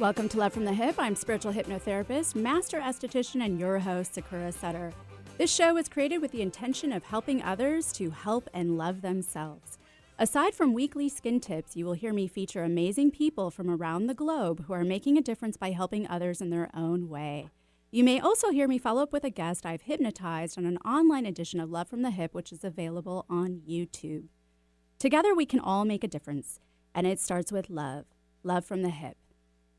Welcome to Love from the Hip. I'm spiritual hypnotherapist, master esthetician, and your host, Sakura Sutter. This show was created with the intention of helping others to help and love themselves. Aside from weekly skin tips, you will hear me feature amazing people from around the globe who are making a difference by helping others in their own way. You may also hear me follow up with a guest I've hypnotized on an online edition of Love from the Hip, which is available on YouTube. Together we can all make a difference, and it starts with love. Love from the hip.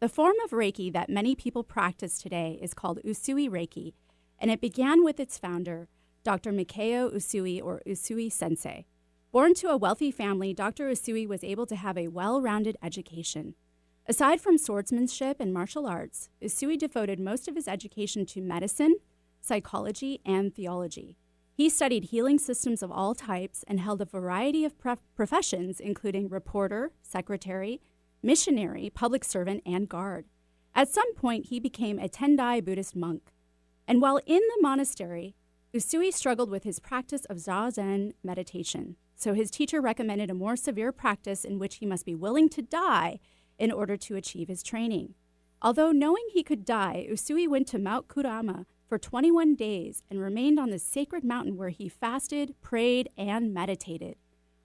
The form of Reiki that many people practice today is called Usui Reiki, and it began with its founder, Dr. Mikao Usui, or Usui Sensei. Born to a wealthy family, Dr. Usui was able to have a well-rounded education. Aside from swordsmanship and martial arts, Usui devoted most of his education to medicine, psychology, and theology. He studied healing systems of all types and held a variety of professions, including reporter, secretary, missionary, public servant, and guard. At some point, he became a Tendai Buddhist monk. And while in the monastery, Usui struggled with his practice of Zazen meditation. So his teacher recommended a more severe practice in which he must be willing to die in order to achieve his training. Although knowing he could die, Usui went to Mount Kurama for 21 days and remained on this sacred mountain where he fasted, prayed, and meditated.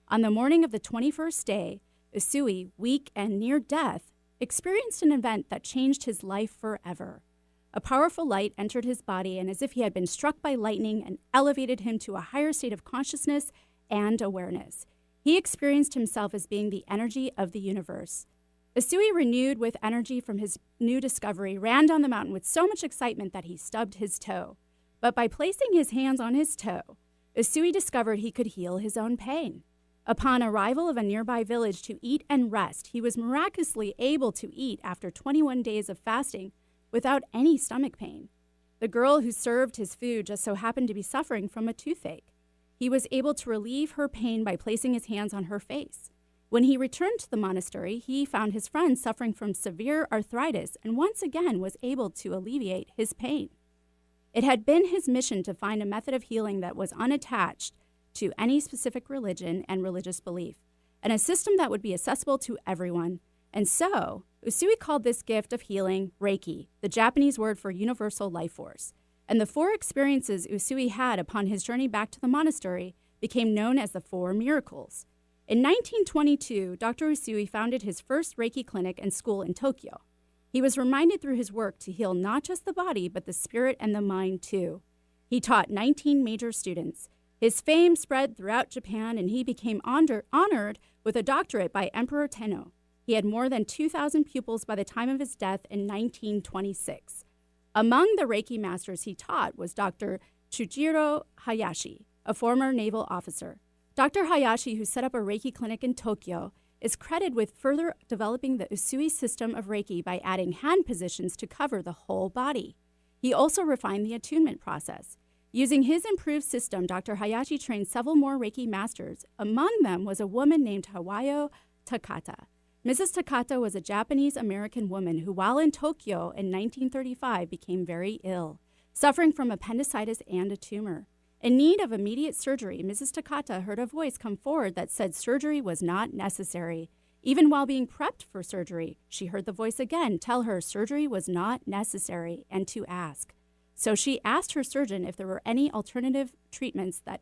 On the morning of the 21st day, Usui, weak and near death, experienced an event that changed his life forever. A powerful light entered his body, and as if he had been struck by lightning, and elevated him to a higher state of consciousness and awareness. He experienced himself as being the energy of the universe. Usui, renewed with energy from his new discovery, ran down the mountain with so much excitement that he stubbed his toe. But by placing his hands on his toe, Usui discovered he could heal his own pain. Upon arrival of a nearby village to eat and rest, he was miraculously able to eat after 21 days of fasting without any stomach pain. The girl who served his food just so happened to be suffering from a toothache. He was able to relieve her pain by placing his hands on her face. When he returned to the monastery, he found his friend suffering from severe arthritis and once again was able to alleviate his pain. It had been his mission to find a method of healing that was unattached to any specific religion and religious belief, and a system that would be accessible to everyone. And so, Usui called this gift of healing Reiki, the Japanese word for universal life force. And the 4 experiences Usui had upon his journey back to the monastery became known as the 4 miracles. In 1922, Dr. Usui founded his first Reiki clinic and school in Tokyo. He was reminded through his work to heal not just the body, but the spirit and the mind too. He taught 19 major students. His fame spread throughout Japan, and he became honored with a doctorate by Emperor Tenno. He had more than 2,000 pupils by the time of his death in 1926. Among the Reiki masters he taught was Dr. Chujiro Hayashi, a former naval officer. Dr. Hayashi, who set up a Reiki clinic in Tokyo, is credited with further developing the Usui system of Reiki by adding hand positions to cover the whole body. He also refined the attunement process. Using his improved system, Dr. Hayashi trained several more Reiki masters. Among them was a woman named Hawayo Takata. Mrs. Takata was a Japanese-American woman who, while in Tokyo in 1935, became very ill, suffering from appendicitis and a tumor. In need of immediate surgery, Mrs. Takata heard a voice come forward that said surgery was not necessary. Even while being prepped for surgery, she heard the voice again tell her surgery was not necessary and to ask. So she asked her surgeon if there were any alternative treatments that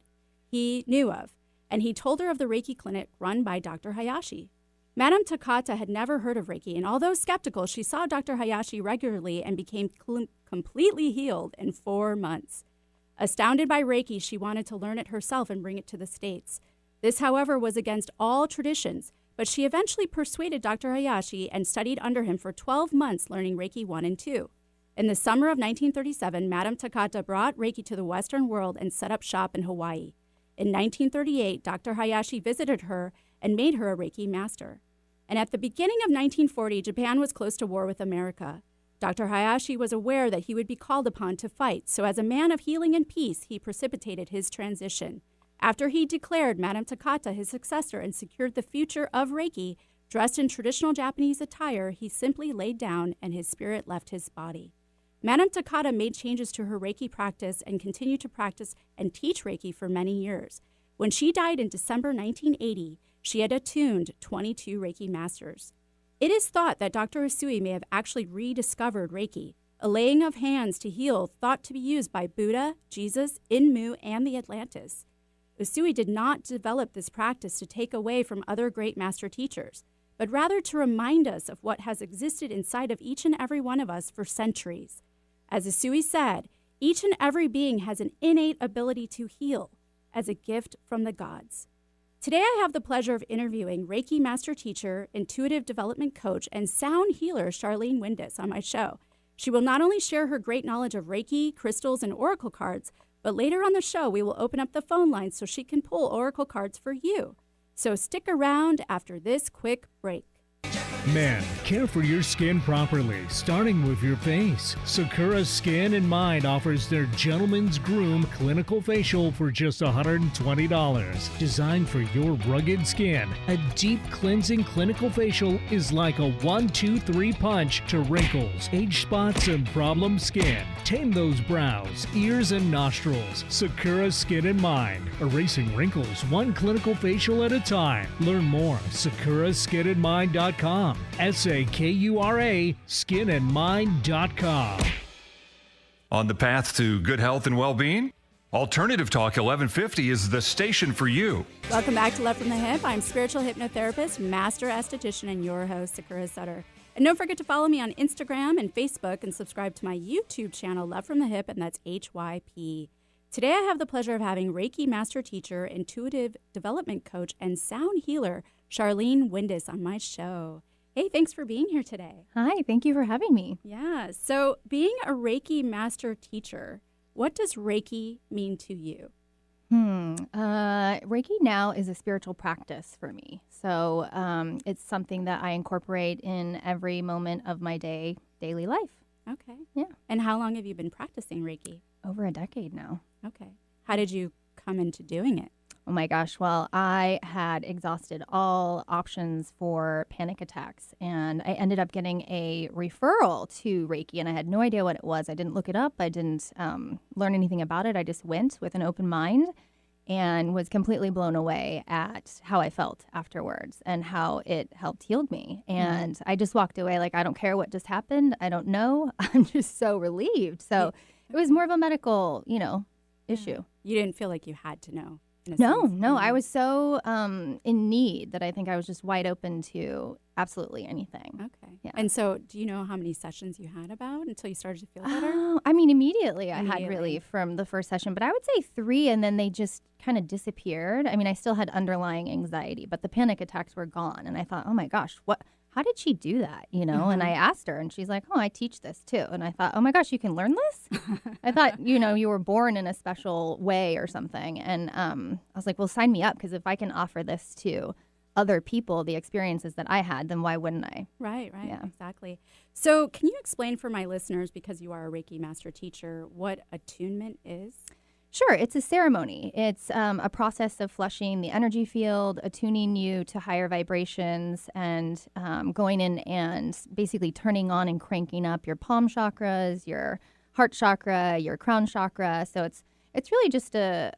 he knew of, and he told her of the Reiki clinic run by Dr. Hayashi. Madame Takata had never heard of Reiki, and although skeptical, she saw Dr. Hayashi regularly and became completely healed in 4 months. Astounded by Reiki, she wanted to learn it herself and bring it to the States. This, however, was against all traditions, but she eventually persuaded Dr. Hayashi and studied under him for 12 months, learning Reiki 1 and 2. In the summer of 1937, Madame Takata brought Reiki to the Western world and set up shop in Hawaii. In 1938, Dr. Hayashi visited her and made her a Reiki master. And at the beginning of 1940, Japan was close to war with America. Dr. Hayashi was aware that he would be called upon to fight, so as a man of healing and peace, he precipitated his transition. After he declared Madame Takata his successor and secured the future of Reiki, dressed in traditional Japanese attire, he simply laid down and his spirit left his body. Madame Takata made changes to her Reiki practice and continued to practice and teach Reiki for many years. When she died in December 1980, she had attuned 22 Reiki masters. It is thought that Dr. Usui may have actually rediscovered Reiki, a laying of hands to heal thought to be used by Buddha, Jesus, Inmu, and the Atlantis. Usui did not develop this practice to take away from other great master teachers, but rather to remind us of what has existed inside of each and every one of us for centuries. As Usui said, each and every being has an innate ability to heal as a gift from the gods. Today, I have the pleasure of interviewing Reiki master teacher, intuitive development coach, and sound healer Sharlean Windus on my show. She will not only share her great knowledge of Reiki, crystals, and oracle cards, but later on the show, we will open up the phone lines so she can pull oracle cards for you. So stick around after this quick break. Men, care for your skin properly, starting with your face. Sakura Skin and Mind offers their Gentleman's Groom Clinical Facial for just $120. Designed for your rugged skin, a deep cleansing clinical facial is like a 1-2-3 punch to wrinkles, age spots, and problem skin. Tame those brows, ears, and nostrils. Sakura Skin and Mind, erasing wrinkles one clinical facial at a time. Learn more, sakuraskinandmind.com. SAKURA, skinandmind.com. On the path to good health and well-being? Alternative Talk 1150 is the station for you. Welcome back to Love from the Hip. I'm spiritual hypnotherapist, master esthetician, and your host, Sakura Sutter. And don't forget to follow me on Instagram and Facebook and subscribe to my YouTube channel, Love from the Hip, and that's HYP. Today, I have the pleasure of having Reiki master teacher, intuitive development coach, and sound healer, Sharlean Windus, on my show. Hey, thanks for being here today. Hi, thank you for having me. Yeah, so being a Reiki master teacher, what does Reiki mean to you? Reiki now is a spiritual practice for me. So it's something that I incorporate in every moment of my daily life. Okay. Yeah. And how long have you been practicing Reiki? Over a decade now. Okay. How did you come into doing it? Oh my gosh. Well, I had exhausted all options for panic attacks, and I ended up getting a referral to Reiki, and I had no idea what it was. I didn't look it up. I didn't learn anything about it. I just went with an open mind and was completely blown away at how I felt afterwards and how it helped heal me. And I just walked away like, I don't care what just happened. I don't know. I'm just so relieved. So it was more of a medical, issue. You didn't feel like you had to know? No. I was so in need that I think I was just wide open to absolutely anything. Okay. Yeah. And so do you know how many sessions you had about until you started to feel better? Oh, I mean, immediately I had relief from the first session, but I would say 3, and then they just kind of disappeared. I mean, I still had underlying anxiety, but the panic attacks were gone. And I thought, oh my gosh, how did she do that? And I asked her, and she's like, oh, I teach this too. And I thought, oh my gosh, you can learn this? I thought, you were born in a special way or something. And I was like, well, sign me up, because if I can offer this to other people, the experiences that I had, then why wouldn't I? Right, Yeah. Exactly. So can you explain for my listeners, because you are a Reiki master teacher, what attunement is? Sure. It's a ceremony. It's a process of flushing the energy field, attuning you to higher vibrations, and going in and basically turning on and cranking up your palm chakras, your heart chakra, your crown chakra. So it's really just a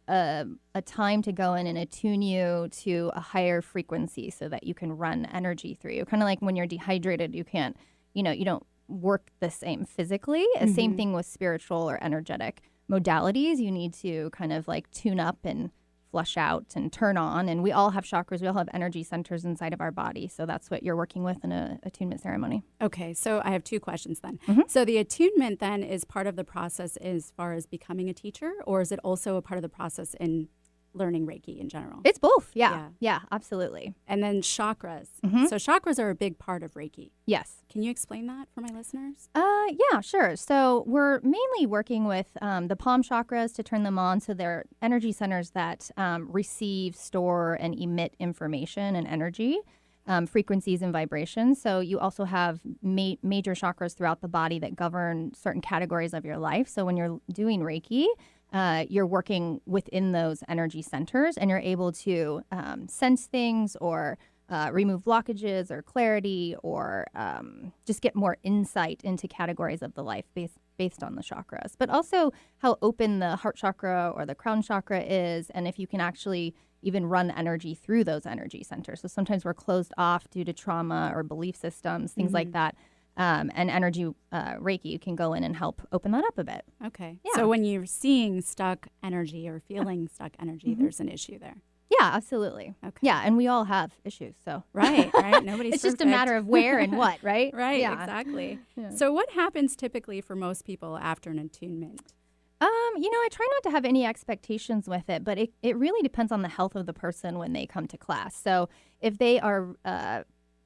time to go in and attune you to a higher frequency so that you can run energy through you. Kind of like when you're dehydrated, you can't, you don't work the same physically. Same thing with spiritual or energetic modalities. You need to kind of like tune up and flush out and turn on. And we all have chakras. We all have energy centers inside of our body. So that's what you're working with in a attunement ceremony. Okay. So I have 2 questions then. So the attunement then is part of the process as far as becoming a teacher, or is it also a part of the process in learning Reiki in general? It's both. Yeah, absolutely. And then chakras. So chakras are a big part of Reiki. Yes. Can you explain that for my listeners? Yeah, sure. So we're mainly working with the palm chakras to turn them on. So they're energy centers that receive, store, and emit information and energy, frequencies and vibrations. So you also have major chakras throughout the body that govern certain categories of your life. So when you're doing Reiki, you're working within those energy centers, and you're able to sense things or remove blockages or clarity, or just get more insight into categories of the life based on the chakras, but also how open the heart chakra or the crown chakra is, and if you can actually even run energy through those energy centers. So sometimes we're closed off due to trauma or belief systems, things like that. And energy Reiki can go in and help open that up a bit. Okay. Yeah. So when you're seeing stuck energy or feeling stuck energy, there's an issue there. Yeah, absolutely. Okay. Yeah, and we all have issues. So Right. Nobody's it's just a perfect. matter of where and what, right? Right, Yeah. exactly. Yeah. So what happens typically for most people after an attunement? I try not to have any expectations with it, but it really depends on the health of the person when they come to class. So if they are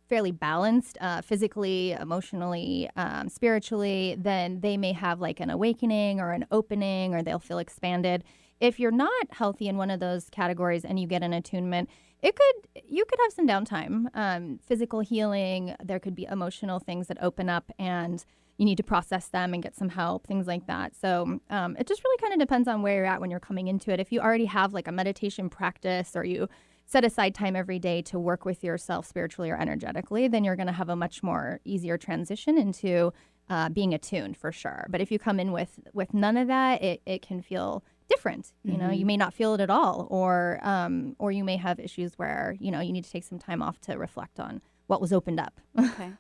fairly balanced physically, emotionally, spiritually, then they may have like an awakening or an opening, or they'll feel expanded. If you're not healthy in one of those categories and you get an attunement, you could have some downtime, physical healing. There could be emotional things that open up and you need to process them and get some help, things like that. So it just really kind of depends on where you're at when you're coming into it. If you already have like a meditation practice or you set aside time every day to work with yourself spiritually or energetically, then you're going to have a much more easier transition into being attuned for sure. But if you come in with none of that, it can feel different. You know, you may not feel it at all, or you may have issues where, you need to take some time off to reflect on what was opened up. Okay.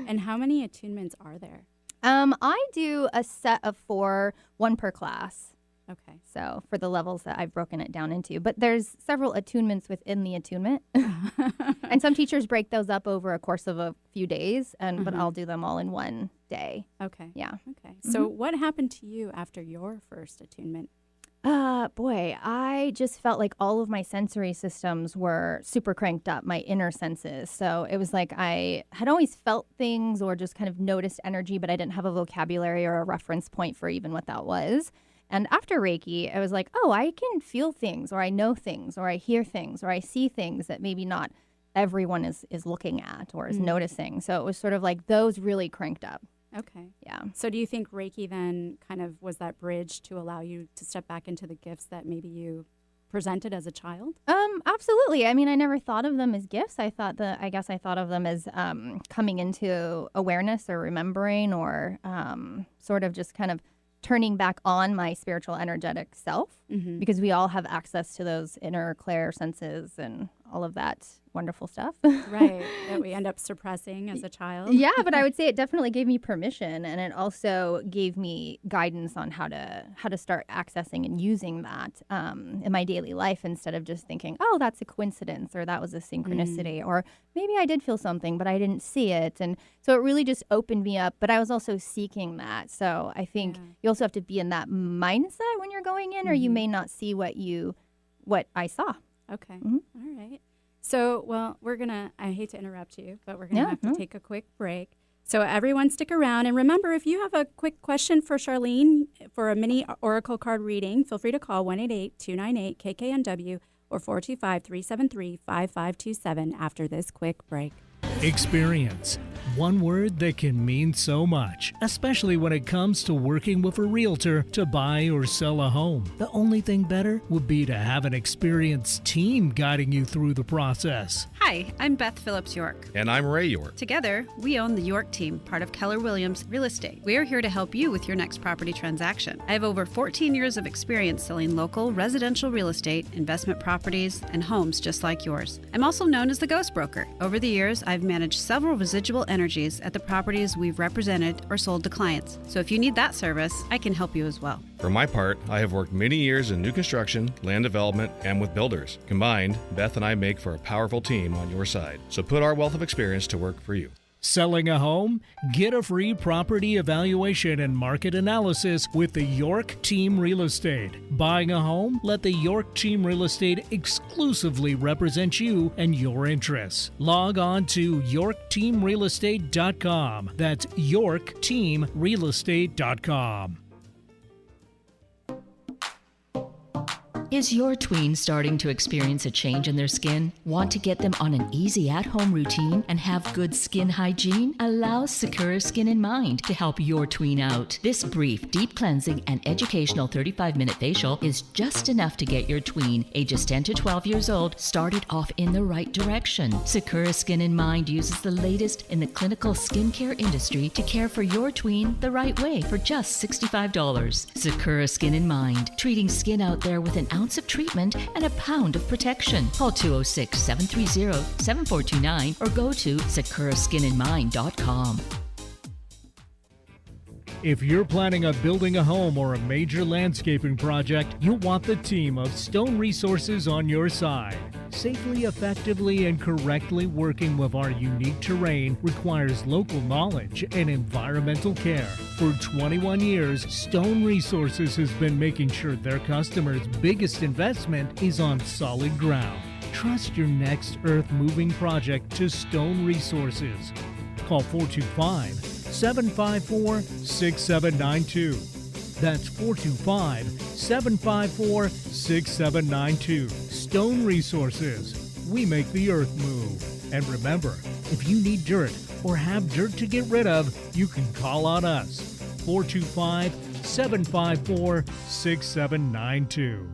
And how many attunements are there? I do a set of 4, 1 per class. Okay. So for the levels that I've broken it down into. But there's several attunements within the attunement. And some teachers break those up over a course of a few days, but I'll do them all in one day. Okay. Yeah. Okay. So what happened to you after your first attunement? Boy, I just felt like all of my sensory systems were super cranked up, my inner senses. So it was like I had always felt things or just kind of noticed energy, but I didn't have a vocabulary or a reference point for even what that was. And after Reiki, I was like, oh, I can feel things, or I know things, or I hear things, or I see things that maybe not everyone is looking at or is noticing. So it was sort of like those really cranked up. Okay. Yeah. So do you think Reiki then kind of was that bridge to allow you to step back into the gifts that maybe you presented as a child? Absolutely. I mean, I never thought of them as gifts. I guess I thought of them as coming into awareness or remembering, or sort of just kind of turning back on my spiritual energetic self, because we all have access to those inner clair senses and all of that wonderful stuff. Right, that we end up suppressing as a child. Yeah, but I would say it definitely gave me permission, and it also gave me guidance on how to start accessing and using that in my daily life, instead of just thinking, oh, that's a coincidence, or that was a synchronicity, or maybe I did feel something, but I didn't see it. And so it really just opened me up, but I was also seeking that. So I think you also have to be in that mindset when you're going in, or you may not see what I saw. Okay. All right. So, well, I hate to interrupt you, but we're going to have to take a quick break. So everyone stick around. And remember, if you have a quick question for Sharlean for a mini oracle card reading, feel free to call 1-888-298-KKNW or 425-373-5527 after this quick break. Experience. One word that can mean so much, especially when it comes to working with a realtor to buy or sell a home. The only thing better would be to have an experienced team guiding you through the process. Hi, I'm Beth Phillips York. And I'm Ray York. Together, we own the York team, part of Keller Williams Real Estate. We are here to help you with your next property transaction. I have over 14 years of experience selling local residential real estate, investment properties, and homes just like yours. I'm also known as the Ghost Broker. Over the years, I've managed several residual energies at the properties we've represented or sold to clients. So if you need that service, I can help you as well. For my part, I have worked many years in new construction, land development, and with builders. Combined, Beth and I make for a powerful team on your side. So put our wealth of experience to work for you. Selling a home? Get a free property evaluation and market analysis with the York Team Real Estate. Buying a home? Let the York Team Real Estate exclusively represent you and your interests. Log on to YorkTeamRealEstate.com. That's YorkTeamRealEstate.com. Is your tween starting to experience a change in their skin? Want to get them on an easy at-home routine and have good skin hygiene? Allow Sakura Skin in Mind to help your tween out. This brief, deep cleansing and educational 35-minute facial is just enough to get your tween, ages 10 to 12 years old, started off in the right direction. Sakura Skin in Mind uses the latest in the clinical skincare industry to care for your tween the right way for just $65. Sakura Skin in Mind, treating skin out there with an ounce of treatment and a pound of protection. Call 206-730-7429 or go to sakuraskinandmind.com. If you're planning on building a home or a major landscaping project, you'll want the team of Stone Resources on your side. Safely, effectively, and correctly working with our unique terrain requires local knowledge and environmental care. For 21 years, Stone Resources has been making sure their customers' biggest investment is on solid ground. Trust your next earth-moving project to Stone Resources. Call 425-754-6792. That's 425-754-6792. Stone Resources. We make the earth move. And remember, if you need dirt or have dirt to get rid of, you can call on us. 425-754-6792.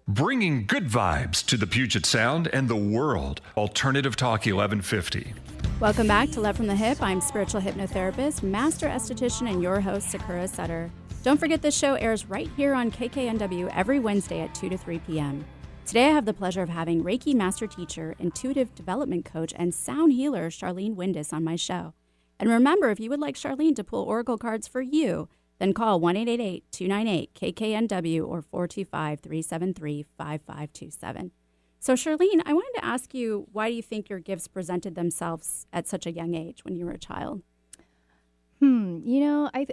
Bringing good vibes to the Puget Sound and the world. Alternative Talk 1150. Welcome back to Love from the Hip. I'm spiritual hypnotherapist, master esthetician, and your host, Sakura Sutter. Don't forget this show airs right here on KKNW every Wednesday at 2 to 3 p.m. Today I have the pleasure of having Reiki master teacher, intuitive development coach, and sound healer Sharlean Windus on my show. And remember, if you would like Sharlean to pull oracle cards for you, then call 1-888-298-KKNW or 425-373-5527. So, Sharlean, I wanted to ask you, why do you think your gifts presented themselves at such a young age when you were a child?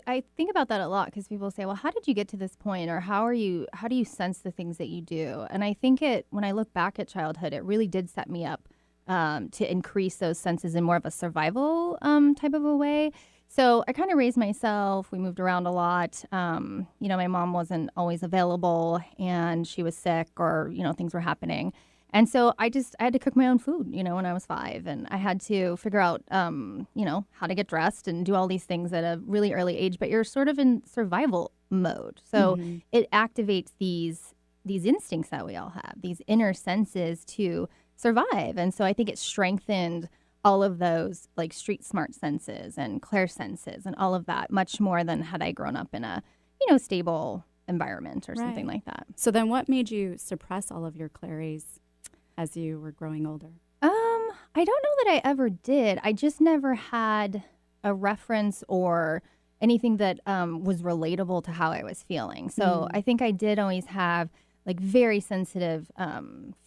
I think about that a lot because people say, well, how did you get to this point? Or how do you sense the things that you do? And I think when I look back at childhood, it really did set me up to increase those senses in more of a survival type of a way. So I kind of raised myself. We moved around a lot. My mom wasn't always available and she was sick or, things were happening. And so I had to cook my own food, when I was 5, and I had to figure out, how to get dressed and do all these things at a really early age, but you're sort of in survival mode. So it activates these instincts that we all have, these inner senses to survive. And so I think it strengthened all of those like street smart senses and clair senses and all of that much more than had I grown up in a, stable environment or something like that. So then what made you suppress all of your clairs as you were growing older? I don't know that I ever did. I just never had a reference or anything that was relatable to how I was feeling. So I think I did always have like very sensitive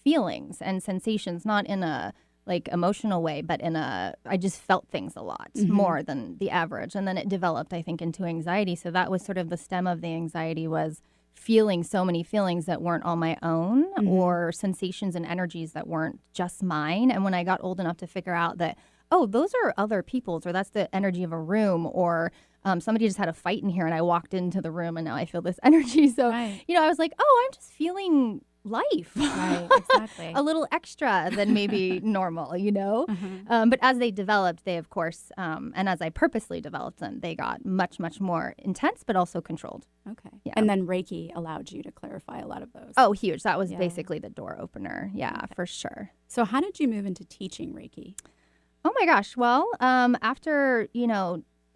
feelings and sensations, not in a like emotional way, but I just felt things a lot more than the average. And then it developed, I think, into anxiety. So that was sort of the stem of the anxiety, was feeling so many feelings that weren't all my own or sensations and energies that weren't just mine. And when I got old enough to figure out that, oh, those are other people's, or that's the energy of a room, or somebody just had a fight in here and I walked into the room and now I feel this energy. So, I was like, oh, I'm just feeling life. Right, exactly. A little extra than maybe normal, But as they developed, they, of course, and as I purposely developed them, they got much, much more intense, but also controlled. Okay. Yeah. And then Reiki allowed you to clarify a lot of those. Oh, huge. That was basically the door opener. Yeah, for sure. So how did you move into teaching Reiki? Oh my gosh. Well, after,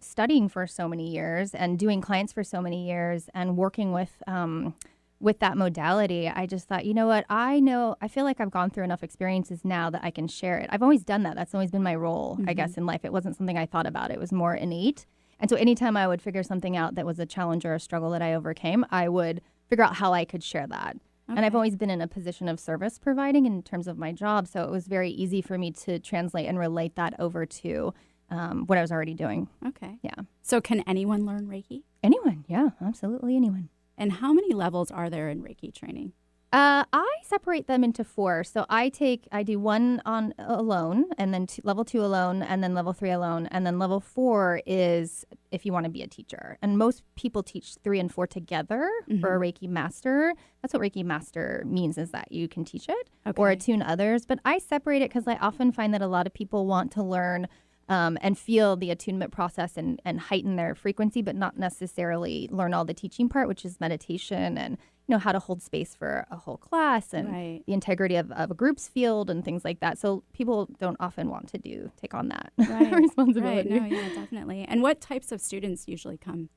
studying for so many years and doing clients for so many years and working with that modality, I just thought, what, I feel like I've gone through enough experiences now that I can share it. I've always done that. That's always been my role, I guess, in life. It wasn't something I thought about. It was more innate. And so anytime I would figure something out that was a challenge or a struggle that I overcame, I would figure out how I could share that. Okay. And I've always been in a position of service providing in terms of my job. So it was very easy for me to translate and relate that over to what I was already doing. Okay. Yeah. So can anyone learn Reiki? Anyone. Yeah, absolutely anyone. And how many levels are there in Reiki training? I separate them into 4. So I do one on alone, and then level 2 alone, and then level 3 alone, and then level 4 is if you want to be a teacher. And most people teach 3 and 4 together for a Reiki master. That's what Reiki master means, is that you can teach it or attune others. But I separate it because I often find that a lot of people want to learn and feel the attunement process and heighten their frequency, but not necessarily learn all the teaching part, which is meditation and how to hold space for a whole class and the integrity of a group's field and things like that. So people don't often want to take on that responsibility. Right. No, yeah, definitely. And what types of students usually come?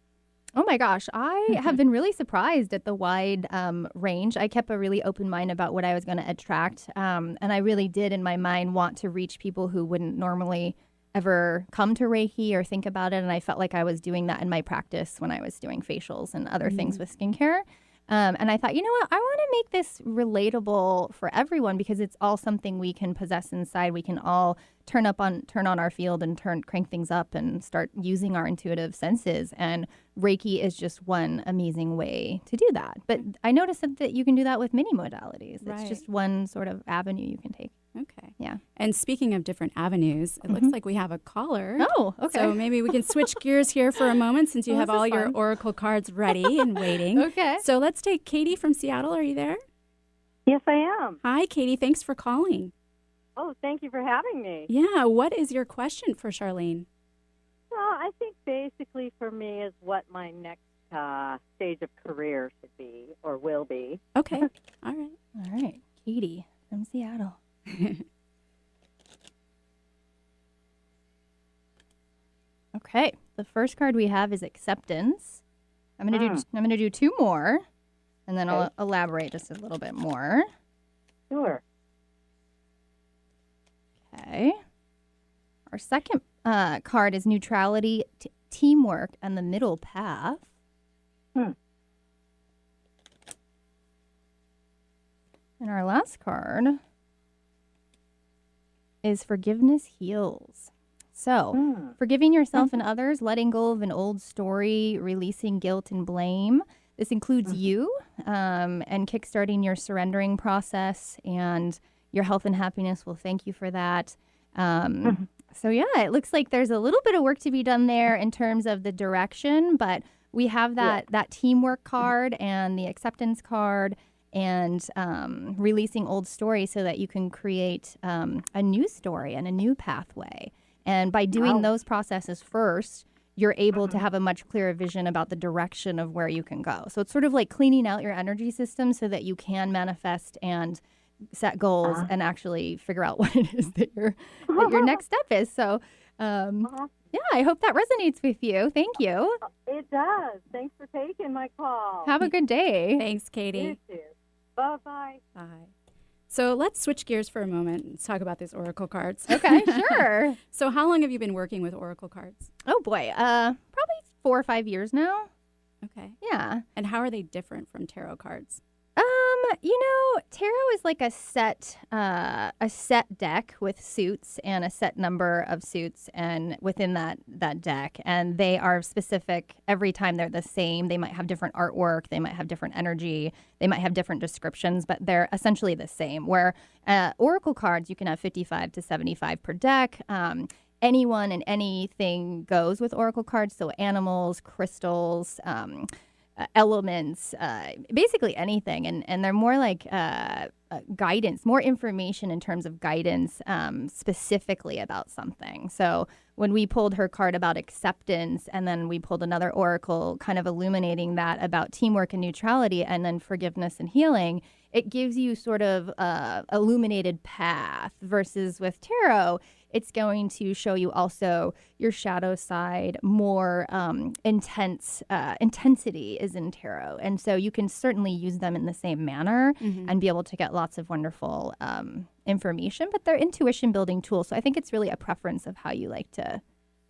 Oh my gosh, I have been really surprised at the wide range. I kept a really open mind about what I was going to attract. And I really did, in my mind, want to reach people who wouldn't normally ever come to Reiki or think about it. And I felt like I was doing that in my practice when I was doing facials and other things with skincare. And I thought, you know what, I want to make this relatable for everyone because it's all something we can possess inside. We can all turn on our field and crank things up and start using our intuitive senses. And Reiki is just one amazing way to do that. But I noticed that you can do that with many modalities. Right. It's just one sort of avenue you can take. Okay. Yeah. And speaking of different avenues, it looks like we have a caller. Oh, okay. So maybe we can switch gears here for a moment since you have this is all your fun. oracle cards ready and waiting. Okay. So let's take Katie from Seattle. Are you there? Yes, I am. Hi, Katie. Thanks for calling. Oh, thank you for having me. Yeah. What is your question for Sharlean? Well, I think basically for me is what my next stage of career should be or will be. Okay. All right. All right. Katie from Seattle. Okay. The first card we have is acceptance. I'm gonna do two more, and then I'll elaborate just a little bit more. Sure. Okay. Our second card is neutrality, teamwork, and the middle path. And our last card is forgiveness heals. So, forgiving yourself and others, letting go of an old story, releasing guilt and blame. This includes you and kickstarting your surrendering process, and your health and happiness will thank you for that. So, yeah, it looks like there's a little bit of work to be done there in terms of the direction, but we have that teamwork card and the acceptance card and releasing old stories so that you can create a new story and a new pathway. And by doing those processes first, you're able to have a much clearer vision about the direction of where you can go. So it's sort of like cleaning out your energy system so that you can manifest and set goals and actually figure out what it is that your next step is. So, yeah, I hope that resonates with you. Thank you. It does. Thanks for taking my call. Have a good day. Thanks, Katie. You too. Bye-bye. Bye. So let's switch gears for a moment and talk about these oracle cards. Okay, sure. So how long have you been working with oracle cards? Oh, boy. Probably 4 or 5 years now. Okay. Yeah. And how are they different from tarot cards? Tarot is like a set deck with suits and a set number of suits and within that deck. And they are specific every time. They're the same. They might have different artwork. They might have different energy. They might have different descriptions, but they're essentially the same. Where oracle cards, you can have 55 to 75 per deck. Anyone and anything goes with oracle cards. So animals, crystals, elements, basically anything. And they're more like guidance, more information in terms of guidance specifically about something. So when we pulled her card about acceptance and then we pulled another oracle kind of illuminating that about teamwork and neutrality and then forgiveness and healing, it gives you sort of illuminated path versus with tarot, it's going to show you also your shadow side, more intensity is in tarot. And so you can certainly use them in the same manner and be able to get lots of wonderful information, but they're intuition building tools. So I think it's really a preference of how you like to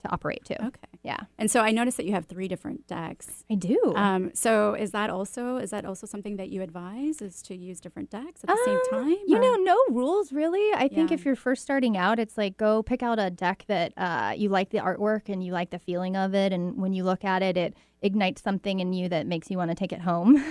operate too. Okay. Yeah. And so I noticed that you have 3 different decks. I do. So is that also something that you advise, is to use different decks at the same time? No rules really. I think if you're first starting out, it's like go pick out a deck that you like the artwork and you like the feeling of it. And when you look at it, it ignites something in you that makes you want to take it home.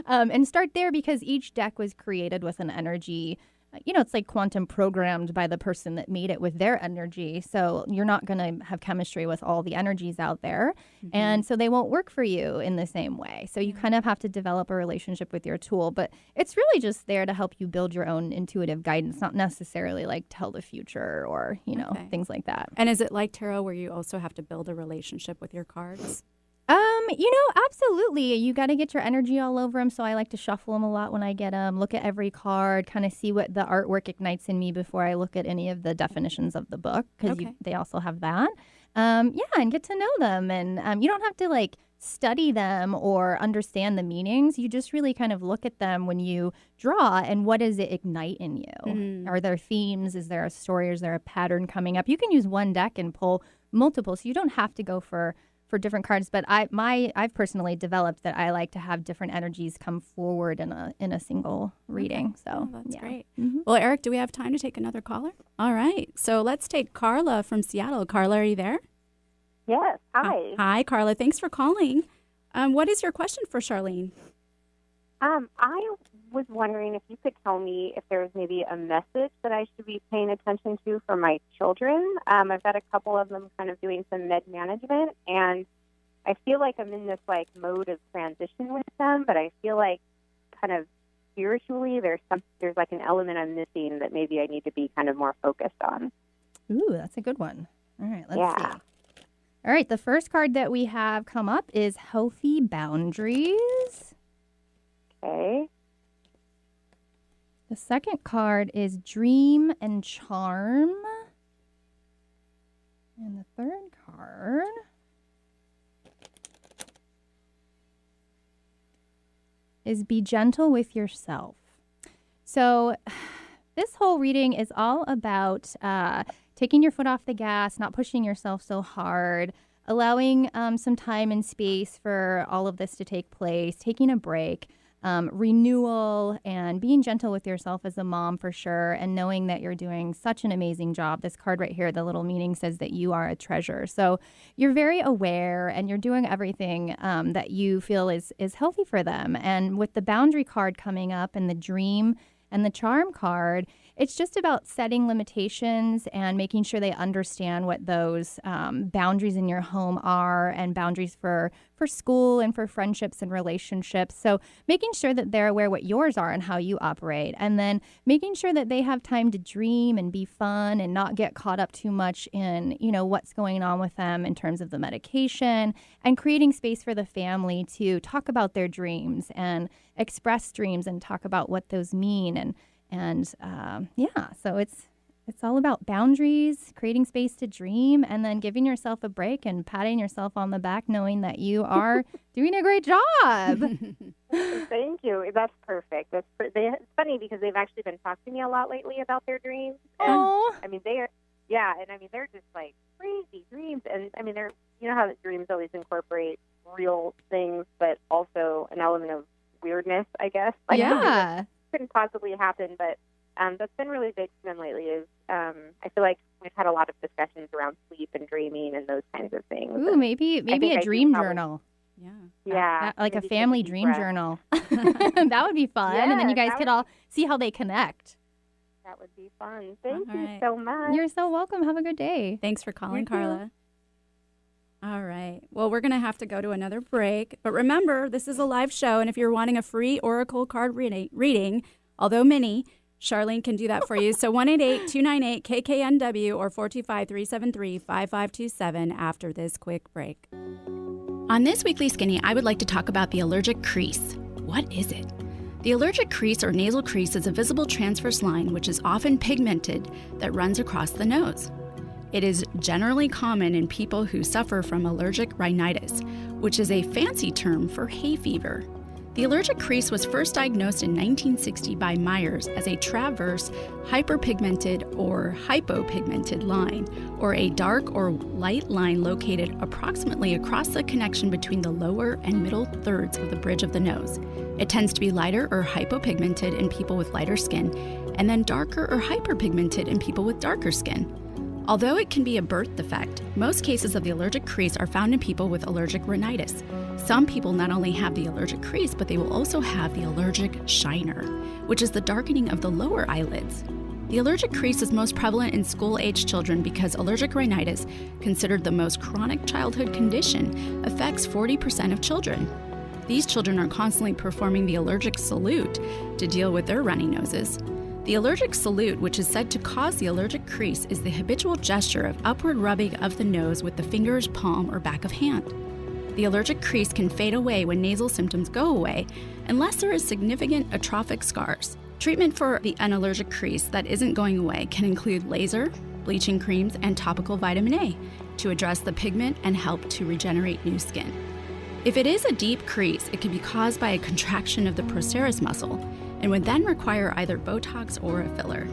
And start there because each deck was created with an energy. It's like quantum programmed by the person that made it with their energy. So you're not going to have chemistry with all the energies out there. And so they won't work for you in the same way. So you kind of have to develop a relationship with your tool. But it's really just there to help you build your own intuitive guidance, not necessarily like tell the future or, things like that. And is it like tarot where you also have to build a relationship with your cards? Absolutely. You got to get your energy all over them. So I like to shuffle them a lot when I get them, look at every card, kind of see what the artwork ignites in me before I look at any of the definitions of the book, because they also have that. And get to know them. And you don't have to like study them or understand the meanings. You just really kind of look at them when you draw and what does it ignite in you? Are there themes? Is there a story? Is there a pattern coming up? You can use one deck and pull multiple, so you don't have to go for different cards. But I've personally developed that I like to have different energies come forward in a single reading. So that's great. Well, Eric, do we have time to take another caller? All right. So let's take Carla from Seattle. Carla, are you there? Yes. Hi. Hi, Carla. Thanks for calling. What is your question for Sharlean? I was wondering if you could tell me if there's maybe a message that I should be paying attention to for my children. I've got a couple of them kind of doing some med management, and I feel like I'm in this like mode of transition with them, but I feel like kind of spiritually there's like an element I'm missing that maybe I need to be kind of more focused on. Ooh, that's a good one. All right, let's see. All right, the first card that we have come up is Healthy Boundaries. Okay. The second card is Dream and Charm. And the third card is Be Gentle with Yourself. So this whole reading is all about taking your foot off the gas, not pushing yourself so hard, allowing some time and space for all of this to take place, taking a break, renewal, and being gentle with yourself as a mom for sure, and knowing that you're doing such an amazing job. This card right here, the little meaning says that you are a treasure. So you're very aware and you're doing everything that you feel is healthy for them. And with the boundary card coming up and the dream and the charm card, it's just about setting limitations and making sure they understand what those boundaries in your home are, and boundaries for school and for friendships and relationships. So making sure that they're aware what yours are and how you operate, and then making sure that they have time to dream and be fun and not get caught up too much in, what's going on with them in terms of the medication, and creating space for the family to talk about their dreams and express dreams and talk about what those mean. And so it's all about boundaries, creating space to dream, and then giving yourself a break and patting yourself on the back, knowing that you are doing a great job. Thank you. That's perfect. It's funny because they've actually been talking to me a lot lately about their dreams. Oh, I mean, they're just like crazy dreams. And I mean, how the dreams always incorporate real things, but also an element of weirdness, I guess. Like, yeah. Couldn't possibly happen, but that's been really big for them lately. Is I feel like we've had a lot of discussions around sleep and dreaming and those kinds of things. Ooh, maybe a dream journal. Yeah, like a family dream journal. That would be fun, and then you guys could all see how they connect. That would be fun. Thank you so much. You're so welcome. Have a good day. Thanks for calling, Carla. All right. Well, we're going to have to go to another break. But remember, this is a live show, and if you're wanting a free Oracle card reading, although many, Sharlean can do that for you. So 1-888-298-KKNW or 425-373-5527 after this quick break. On this weekly Skinny, I would like to talk about the allergic crease. What is it? The allergic crease or nasal crease is a visible transverse line which is often pigmented that runs across the nose. It is generally common in people who suffer from allergic rhinitis, which is a fancy term for hay fever. The allergic crease was first diagnosed in 1960 by Myers as a transverse hyperpigmented or hypopigmented line, or a dark or light line located approximately across the connection between the lower and middle thirds of the bridge of the nose. It tends to be lighter or hypopigmented in people with lighter skin, and then darker or hyperpigmented in people with darker skin. Although it can be a birth defect, most cases of the allergic crease are found in people with allergic rhinitis. Some people not only have the allergic crease, but they will also have the allergic shiner, which is the darkening of the lower eyelids. The allergic crease is most prevalent in school-age children because allergic rhinitis, considered the most chronic childhood condition, affects 40% of children. These children are constantly performing the allergic salute to deal with their runny noses. The allergic salute, which is said to cause the allergic crease, is the habitual gesture of upward rubbing of the nose with the fingers, palm, or back of hand. The allergic crease can fade away when nasal symptoms go away, unless there is significant atrophic scars. Treatment for the allergic crease that isn't going away can include laser, bleaching creams, and topical vitamin A to address the pigment and help to regenerate new skin. If it is a deep crease, it can be caused by a contraction of the procerus muscle and would then require either Botox or a filler.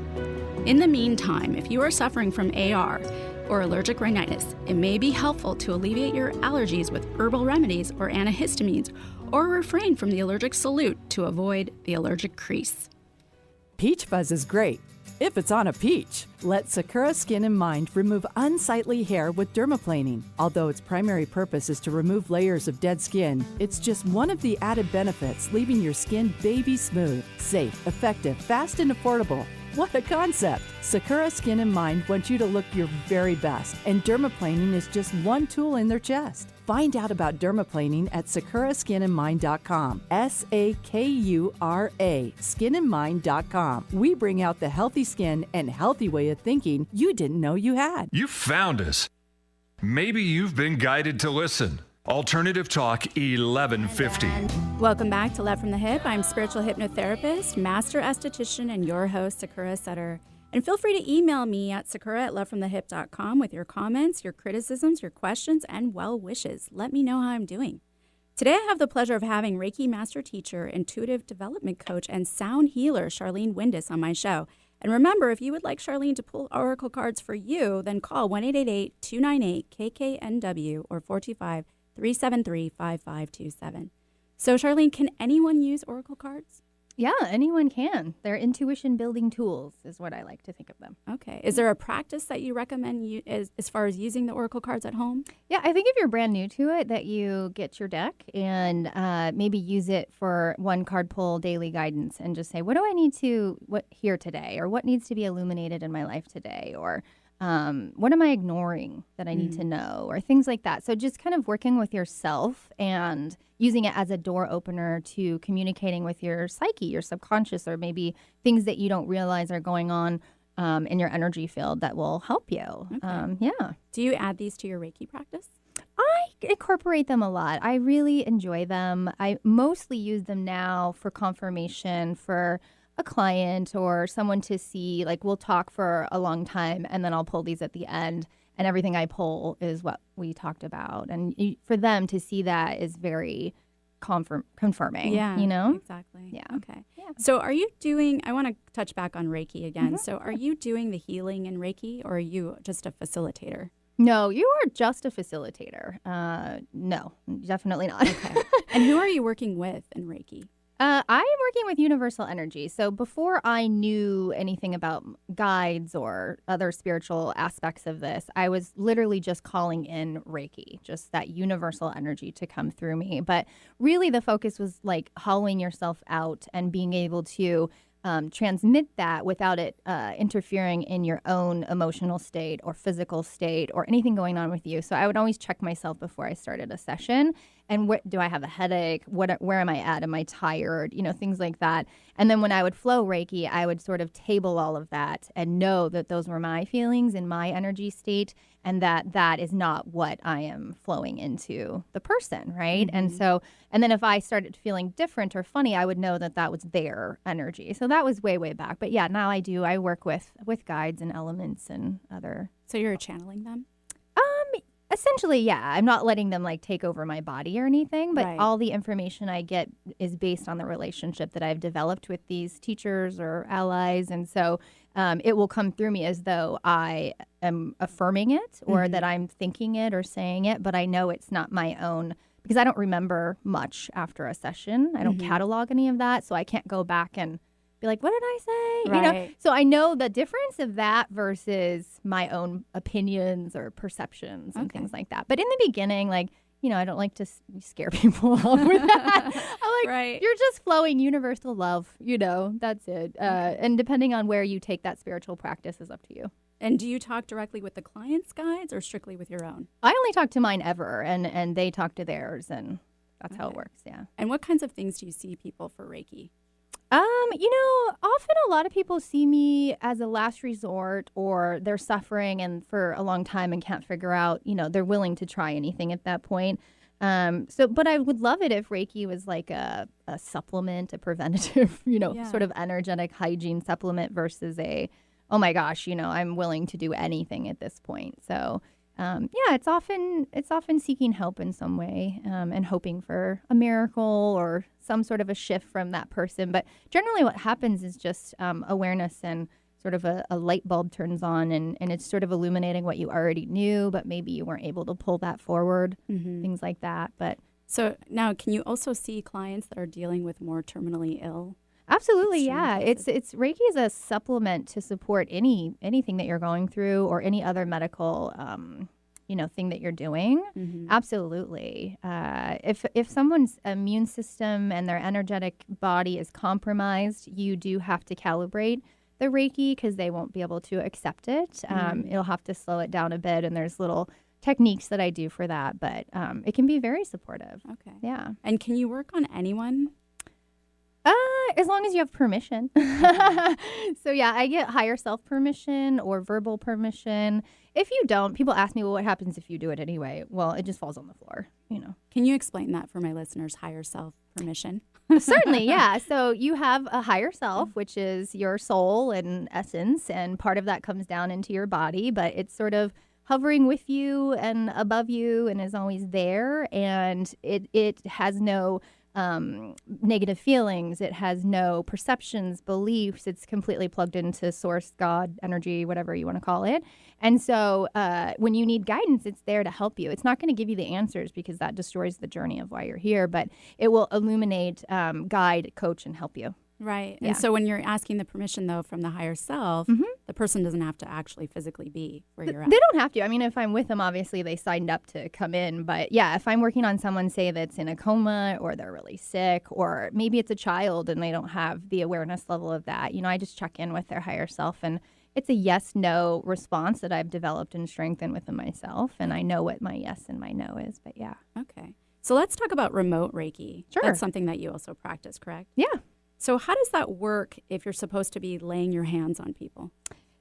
In the meantime, if you are suffering from AR or allergic rhinitis, it may be helpful to alleviate your allergies with herbal remedies or antihistamines, or refrain from the allergic salute to avoid the allergic crease. Peach fuzz is great if it's on a peach. Let Sakura Skin and Mind remove unsightly hair with dermaplaning. Although its primary purpose is to remove layers of dead skin, it's just one of the added benefits, leaving your skin baby smooth, safe, effective, fast, and affordable. What a concept! Sakura Skin and Mind wants you to look your very best, and dermaplaning is just one tool in their chest. Find out about dermaplaning at sakuraskinandmind.com. SAKURA, skinandmind.com. We bring out the healthy skin and healthy way of thinking you didn't know you had. You found us. Maybe you've been guided to listen. Alternative Talk 1150. Welcome back to Love from the Hip. I'm spiritual hypnotherapist, master esthetician, and your host, Sakura Sutter. And feel free to email me at sakura@lovefromthehip.com with your comments, your criticisms, your questions, and well wishes. Let me know how I'm doing. Today, I have the pleasure of having Reiki master teacher, intuitive development coach, and sound healer, Sharlean Windus, on my show. And remember, if you would like Sharlean to pull oracle cards for you, then call 1-888-298-KKNW or 425-373-5527. So, Sharlean, can anyone use oracle cards? Yeah, anyone can. They're intuition building tools is what I like to think of them. Okay. Is there a practice that you recommend as far as using the oracle cards at home? Yeah, I think if you're brand new to it, that you get your deck and maybe use it for one card pull daily guidance and just say, what do I need to hear today? Or what needs to be illuminated in my life today? Or what am I ignoring that I need to know? Or things like that. So just kind of working with yourself and using it as a door opener to communicating with your psyche, your subconscious, or maybe things that you don't realize are going on in your energy field that will help you. Okay. Yeah. Do you add these to your Reiki practice? I incorporate them a lot. I really enjoy them. I mostly use them now for confirmation for a client or someone to see. Like, we'll talk for a long time and then I'll pull these at the end. And everything I pull is what we talked about. And for them to see that is very confirming. Yeah, you know? Exactly. Yeah. Okay. Yeah. So are you doing, I want to touch back on Reiki again. So are you doing the healing in Reiki, or are you just a facilitator? No, you are just a facilitator. No, definitely not. Okay. And who are you working with in Reiki? I am working with universal energy. So before I knew anything about guides or other spiritual aspects of this, I was literally just calling in Reiki, just that universal energy to come through me. But really the focus was like hollowing yourself out and being able to transmit that without it interfering in your own emotional state or physical state or anything going on with you. So I would always check myself before I started a session. And do I have a headache? Where am I at? Am I tired? You know, things like that. And then when I would flow Reiki, I would sort of table all of that and know that those were my feelings and my energy state, and that is not what I am flowing into the person, right? Mm-hmm. And then if I started feeling different or funny, I would know that that was their energy. So that was way, way back. But yeah, now I work with guides and elements and other. So you're channeling them? Essentially, yeah. I'm not letting them like take over my body or anything, but Right. all the information I get is based on the relationship that I've developed with these teachers or allies. And so it will come through me as though I am affirming it or that I'm thinking it or saying it, but I know it's not my own because I don't remember much after a session. I don't catalog any of that, so I can't go back and be like, what did I say? You know? Right. So I know the difference of that versus my own opinions or perceptions and things like that. But in the beginning, like, you know, I don't like to scare people off with that. I'm like, Right. you're just flowing universal love, you know, that's it. And depending on where you take that spiritual practice is up to you. And do you talk directly with the client's guides or strictly with your own? I only talk to mine ever, and they talk to theirs, and that's how it works, yeah. And what kinds of things do you see people for Reiki? You know, often a lot of people see me as a last resort, or they're suffering and for a long time and can't figure out, you know, they're willing to try anything at that point. But I would love it if Reiki was like a supplement, a preventative, you know, sort of energetic hygiene supplement versus oh my gosh, you know, I'm willing to do anything at this point. So it's often seeking help in some way and hoping for a miracle or some sort of a shift from that person. But generally what happens is just awareness and sort of a light bulb turns on and it's sort of illuminating what you already knew, but maybe you weren't able to pull that forward, things like that. But so now, can you also see clients that are dealing with more terminally ill? Absolutely, yeah. It's Reiki is a supplement to support anything that you're going through or any other medical thing that you're doing. Absolutely. If someone's immune system and their energetic body is compromised, you do have to calibrate the Reiki because they won't be able to accept it. It'll have to slow it down a bit, and there's little techniques that I do for that, but it can be very supportive. Okay. Yeah. And can you work on anyone? As long as you have permission. So yeah, I get higher self permission or verbal permission. If you don't, people ask me, well, what happens if you do it anyway? Well, it just falls on the floor, Can you explain that for my listeners, higher self permission? Certainly, yeah. So you have a higher self, which is your soul and essence, and part of that comes down into your body, but it's sort of hovering with you and above you and is always there, and it has no negative feelings. It has no perceptions, beliefs. It's completely plugged into source, God, energy, whatever you want to call it. And so when you need guidance, it's there to help you. It's not going to give you the answers because that destroys the journey of why you're here, but it will illuminate, guide, coach, and help you. Right. Yeah. And so when you're asking the permission, though, from the higher self, the person doesn't have to actually physically be where you're at. They don't have to. I mean, if I'm with them, obviously they signed up to come in. But yeah, if I'm working on someone, say, that's in a coma or they're really sick, or maybe it's a child and they don't have the awareness level of that, I just check in with their higher self. And it's a yes-no response that I've developed and strengthened within myself. And I know what my yes and my no is. But yeah. Okay. So let's talk about remote Reiki. Sure. That's something that you also practice, correct? Yeah. So how does that work if you're supposed to be laying your hands on people?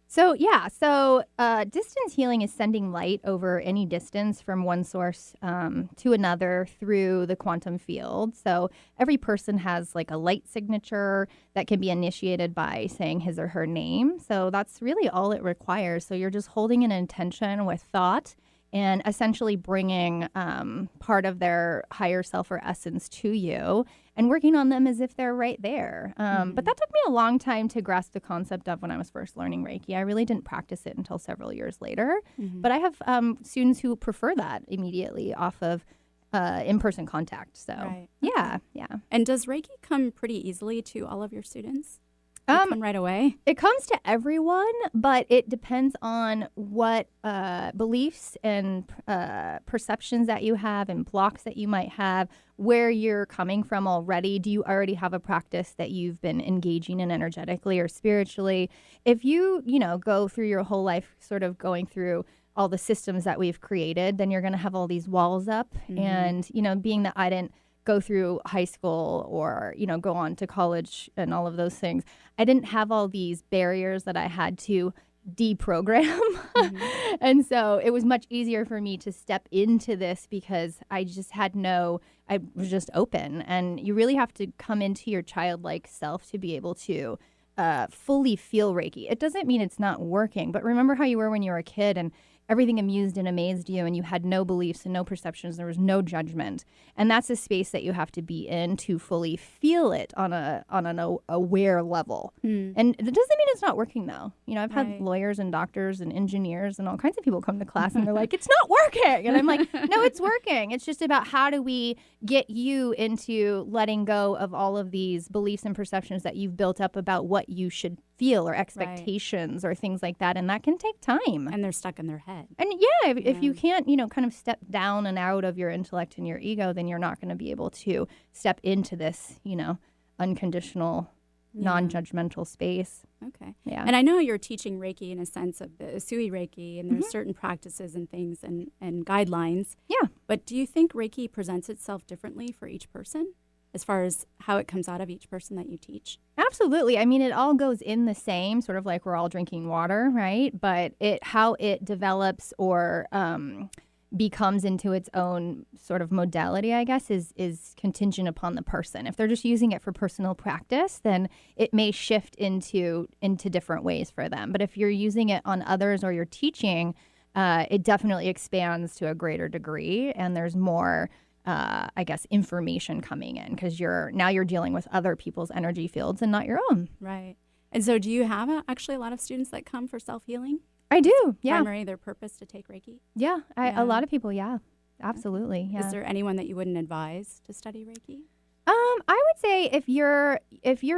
So distance healing is sending light over any distance from one source to another through the quantum field. So every person has like a light signature that can be initiated by saying his or her name. So that's really all it requires. So you're just holding an intention with thought and essentially bringing part of their higher self or essence to you and working on them as if they're right there. But that took me a long time to grasp the concept of when I was first learning Reiki. I really didn't practice it until several years later. But I have students who prefer that immediately off of in-person contact. So, Right. yeah. And does Reiki come pretty easily to all of your students? Come right away? It comes to everyone, but it depends on what beliefs and perceptions that you have and blocks that you might have, where you're coming from already. Do you already have a practice that you've been engaging in energetically or spiritually? If you go through your whole life sort of going through all the systems that we've created, then you're going to have all these walls up. And, being that I didn't go through high school or, go on to college and all of those things, I didn't have all these barriers that I had to deprogram. And so it was much easier for me to step into this because I was just open. And you really have to come into your childlike self to be able to fully feel Reiki. It doesn't mean it's not working, but remember how you were when you were a kid and everything amused and amazed you and you had no beliefs and no perceptions. There was no judgment. And that's a space that you have to be in to fully feel it on an aware level. And it doesn't mean it's not working, though. I've had lawyers and doctors and engineers and all kinds of people come to class and they're like, it's not working. And I'm like, no, it's working. It's just about how do we get you into letting go of all of these beliefs and perceptions that you've built up about what you should feel or expectations or things like that. And that can take time. And they're stuck in their head. And if you can't, kind of step down and out of your intellect and your ego, then you're not going to be able to step into this, unconditional, non-judgmental space. Okay. Yeah. And I know you're teaching Reiki in a sense of the Usui Reiki, and there's certain practices and things and guidelines. Yeah. But do you think Reiki presents itself differently for each person as far as how it comes out of each person that you teach? Absolutely. I mean, it all goes in the same, sort of like we're all drinking water, right? But how it develops or becomes into its own sort of modality, I guess, is contingent upon the person. If they're just using it for personal practice, then it may shift into different ways for them. But if you're using it on others or you're teaching, it definitely expands to a greater degree, and there's more, information coming in because you're dealing with other people's energy fields and not your own. Right. And so do you have actually a lot of students that come for self-healing? I do, yeah. Primary, their purpose to take Reiki? Yeah, a lot of people, yeah. Absolutely, yeah. Is there anyone that you wouldn't advise to study Reiki? I would say if you're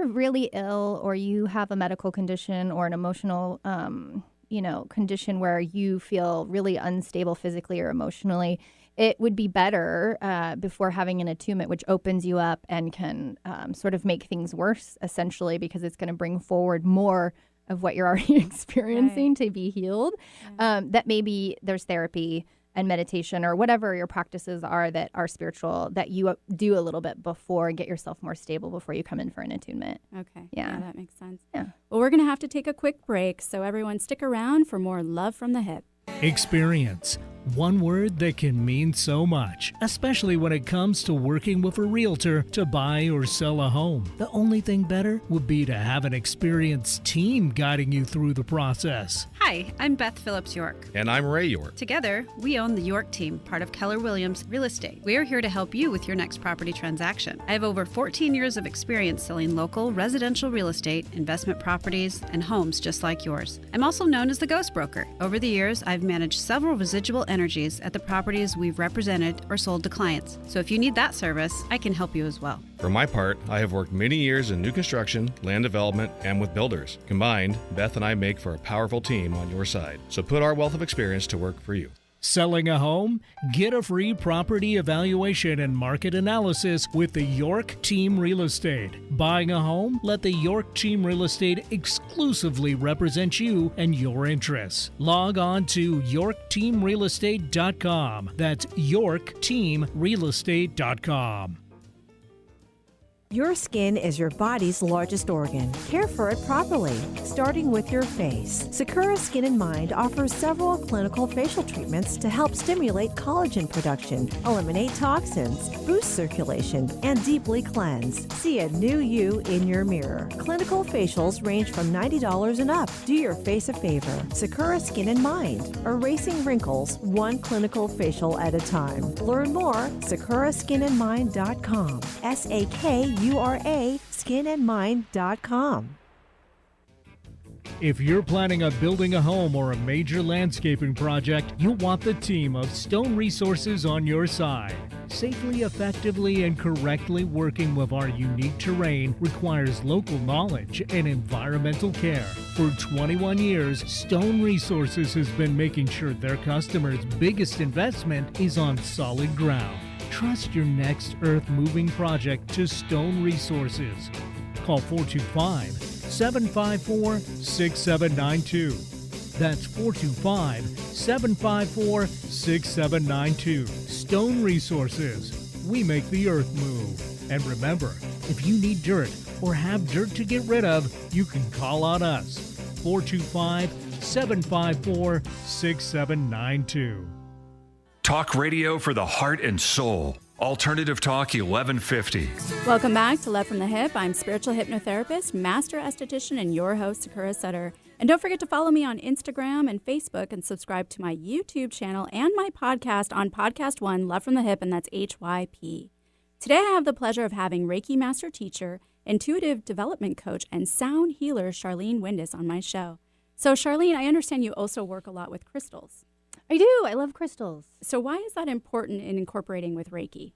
really ill or you have a medical condition or an emotional, condition where you feel really unstable physically or emotionally, it would be better before having an attunement, which opens you up and can sort of make things worse, essentially, because it's going to bring forward more of what you're already experiencing to be healed. That maybe there's therapy and meditation or whatever your practices are that are spiritual that you do a little bit before and get yourself more stable before you come in for an attunement. Okay. Yeah, that makes sense. Yeah. Well, we're going to have to take a quick break, so everyone stick around for more Love from the Hip. Experience. One word that can mean so much, especially when it comes to working with a realtor to buy or sell a home. The only thing better would be to have an experienced team guiding you through the process. Hi, I'm Beth Phillips York. And I'm Ray York. Together, we own the York team, part of Keller Williams Real Estate. We are here to help you with your next property transaction. I have over 14 years of experience selling local residential real estate, investment properties, and homes just like yours. I'm also known as the Ghost Broker. Over the years, I've managed several residual energies at the properties we've represented or sold to clients. So if you need that service, I can help you as well. For my part, I have worked many years in new construction, land development, and with builders. Combined, Beth and I make for a powerful team on your side. So put our wealth of experience to work for you. Selling a home? Get a free property evaluation and market analysis with the York Team Real Estate. Buying a home? Let the York Team Real Estate exclusively represent you and your interests. Log on to YorkTeamRealEstate.com. That's YorkTeamRealEstate.com. Your skin is your body's largest organ. Care for it properly, starting with your face. Sakura Skin and Mind offers several clinical facial treatments to help stimulate collagen production, eliminate toxins, boost circulation, and deeply cleanse. See a new you in your mirror. Clinical facials range from $90 and up. Do your face a favor. Sakura Skin and Mind, erasing wrinkles one clinical facial at a time. Learn more, sakuraskinandmind.com. SAKURA skinandmind.com. If you're planning on building a home or a major landscaping project, you'll want the team of Stone Resources on your side. Safely, effectively, and correctly working with our unique terrain requires local knowledge and environmental care. For 21 years, Stone Resources has been making sure their customers' biggest investment is on solid ground. Trust your next earth-moving project to Stone Resources. Call 425-754-6792. That's 425-754-6792. Stone Resources. We make the earth move. And remember, if you need dirt or have dirt to get rid of, you can call on us. 425-754-6792. Talk radio for the heart and soul. Alternative Talk 1150. Welcome back to Love from the Hip. I'm spiritual hypnotherapist, master esthetician, and your host, Sakura Sutter. And don't forget to follow me on Instagram and Facebook and subscribe to my YouTube channel and my podcast on Podcast One, Love from the Hip, and that's HYP. Today I have the pleasure of having Reiki Master Teacher, Intuitive Development Coach, and Sound Healer Sharlean Windus on my show. So Sharlean, I understand you also work a lot with crystals. I do. I love crystals. So why is that important in incorporating with Reiki?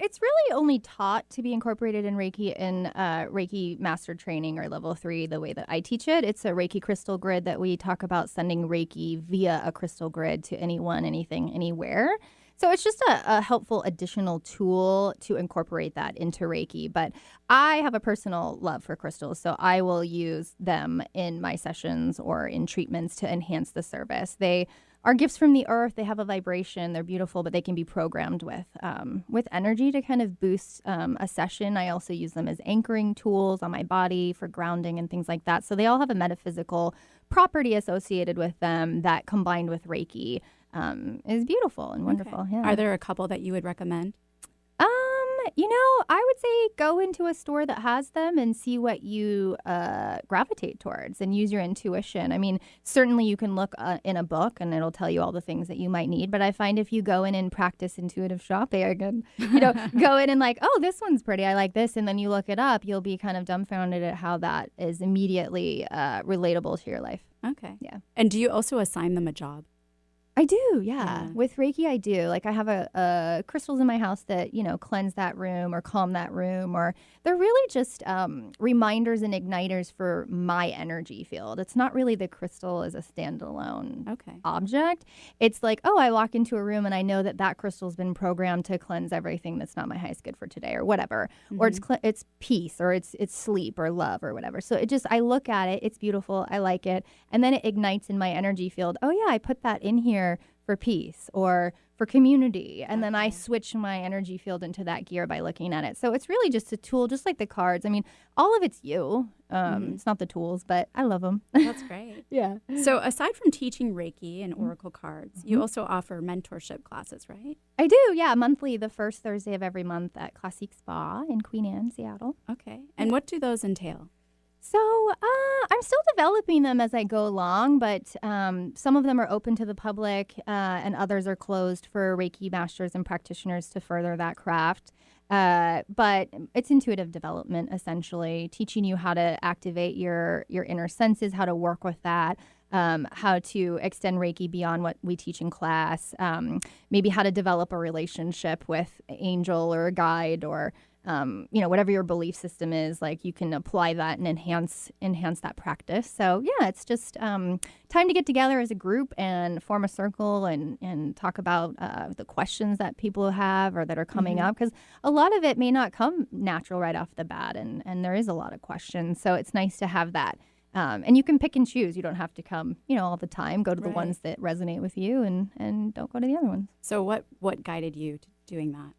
It's really only taught to be incorporated in Reiki in Reiki Master Training or Level 3, the way that I teach it. It's a Reiki crystal grid that we talk about sending Reiki via a crystal grid to anyone, anything, anywhere. So it's just a helpful additional tool to incorporate that into Reiki. But I have a personal love for crystals, so I will use them in my sessions or in treatments to enhance the service. They are gifts from the earth. They have a vibration. They're beautiful, but they can be programmed with energy to kind of boost a session. I also use them as anchoring tools on my body for grounding and things like that. So they all have a metaphysical property associated with them that combined with Reiki is beautiful and wonderful. Okay. Yeah. Are there a couple that you would recommend? I would say go into a store that has them and see what you gravitate towards and use your intuition. I mean, certainly you can look in a book and it'll tell you all the things that you might need. But I find if you go in and practice intuitive shopping, go in and like, oh, this one's pretty, I like this. And then you look it up, you'll be kind of dumbfounded at how that is immediately relatable to your life. Okay. Yeah. And do you also assign them a job? I do, yeah. With Reiki, I do. Like I have a crystals in my house that, cleanse that room or calm that room, or they're really just reminders and igniters for my energy field. It's not really the crystal as a standalone object. It's like, oh, I walk into a room and I know that crystal's been programmed to cleanse everything that's not my highest good for today or whatever. Mm-hmm. Or it's peace or it's sleep or love or whatever. So I look at it, it's beautiful, I like it, and then it ignites in my energy field. Oh yeah, I put that in here for peace or for community. And then I switch my energy field into that gear by looking at it. So it's really just a tool, just like the cards. I mean, all of it's you. It's not the tools, but I love them. That's great. Yeah. So aside from teaching Reiki and Oracle cards, you also offer mentorship classes, right? I do, yeah. Monthly, the first Thursday of every month at Classique Spa in Queen Anne, Seattle. Okay. And what do those entail? So I'm still developing them as I go along, but some of them are open to the public and others are closed for Reiki masters and practitioners to further that craft. But it's intuitive development, essentially, teaching you how to activate your inner senses, how to work with that, how to extend Reiki beyond what we teach in class, maybe how to develop a relationship with an angel or a guide or whatever your belief system is, like you can apply that and enhance that practice. So yeah, it's just time to get together as a group and form a circle and talk about the questions that people have or that are coming up, because a lot of it may not come natural right off the bat, and there is a lot of questions. So it's nice to have that. And you can pick and choose. You don't have to come, all the time. Go to the ones that resonate with you and don't go to the other ones. So what guided you to doing that?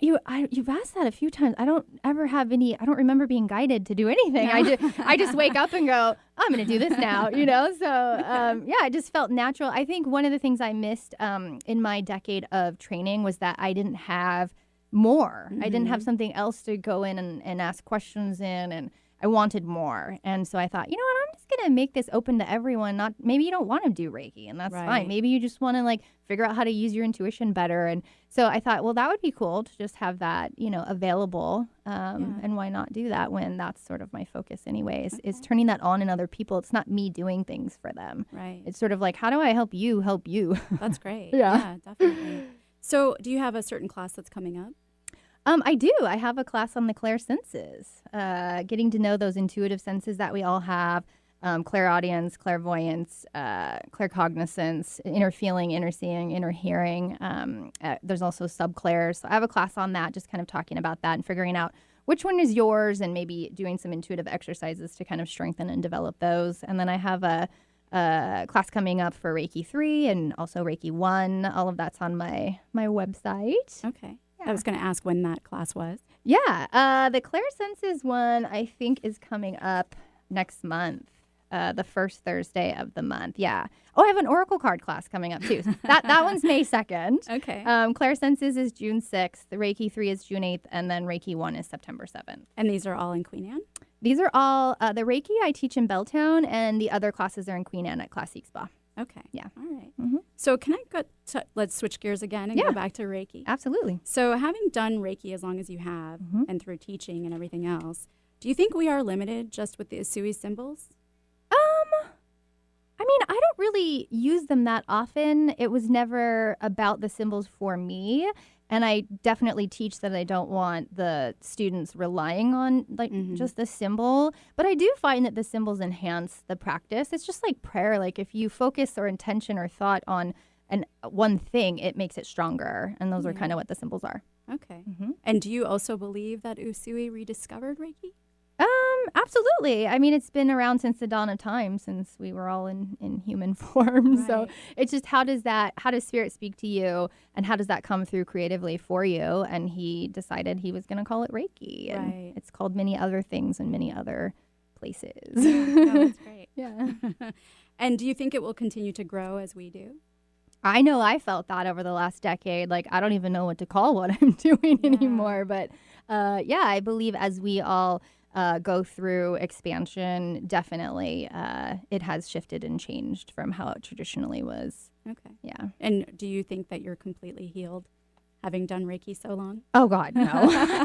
You've asked that a few times. I don't remember being guided to do anything. No. I just wake up and go, I'm going to do this now, So, I just felt natural. I think one of the things I missed in my decade of training was that I didn't have more. I didn't have something else to go in and ask questions in, and I wanted more. And so I thought, you know what, I'm just going to make this open to everyone. Maybe you don't want to do Reiki, and that's fine. Maybe you just want to figure out how to use your intuition better. And so I thought, well, that would be cool to just have that, available. And why not do that when that's sort of my focus anyways, is turning that on in other people. It's not me doing things for them. Right. It's sort of like, how do I help you help you? That's great. Yeah, definitely. So do you have a certain class that's coming up? I do. I have a class on the clairsenses, getting to know those intuitive senses that we all have, clairaudience, clairvoyance, claircognizance, inner feeling, inner seeing, inner hearing. There's also subclairs. So I have a class on that, just kind of talking about that and figuring out which one is yours and maybe doing some intuitive exercises to kind of strengthen and develop those. And then I have a class coming up for Reiki 3 and also Reiki 1. All of that's on my website. Okay. I was going to ask when that class was. Yeah. The clairsenses one, I think, is coming up next month, the first Thursday of the month. Yeah. Oh, I have an Oracle card class coming up, too. That one's May 2nd. Okay. Clairsenses is June 6th. The Reiki 3 is June 8th. And then Reiki 1 is September 7th. And these are all in Queen Anne? These are all, the Reiki I teach in Belltown, and the other classes are in Queen Anne at Classique Spa. Okay. Yeah. All right. So can I let's switch gears again and go back to Reiki. Absolutely. So having done Reiki as long as you have and through teaching and everything else, do you think we are limited just with the Usui symbols? I mean, I don't really use them that often. It was never about the symbols for me. And I definitely teach that I don't want the students relying on just the symbol. But I do find that the symbols enhance the practice. It's just like prayer. Like if you focus or intention or thought on one thing, it makes it stronger. And those are kind of what the symbols are. Okay. And do you also believe that Usui rediscovered Reiki? Absolutely. I mean, it's been around since the dawn of time, since we were all in human form. Right. So it's just how does spirit speak to you, and how does that come through creatively for you? And he decided he was going to call it Reiki. And it's called many other things in many other places. Oh, that's great. Yeah. And do you think it will continue to grow as we do? I know I felt that over the last decade. Like, I don't even know what to call what I'm doing anymore. But I believe as we all go through expansion, definitely it has shifted and changed from how it traditionally was. Okay. Yeah. And do you think that you're completely healed, having done Reiki so long? Oh, God, no.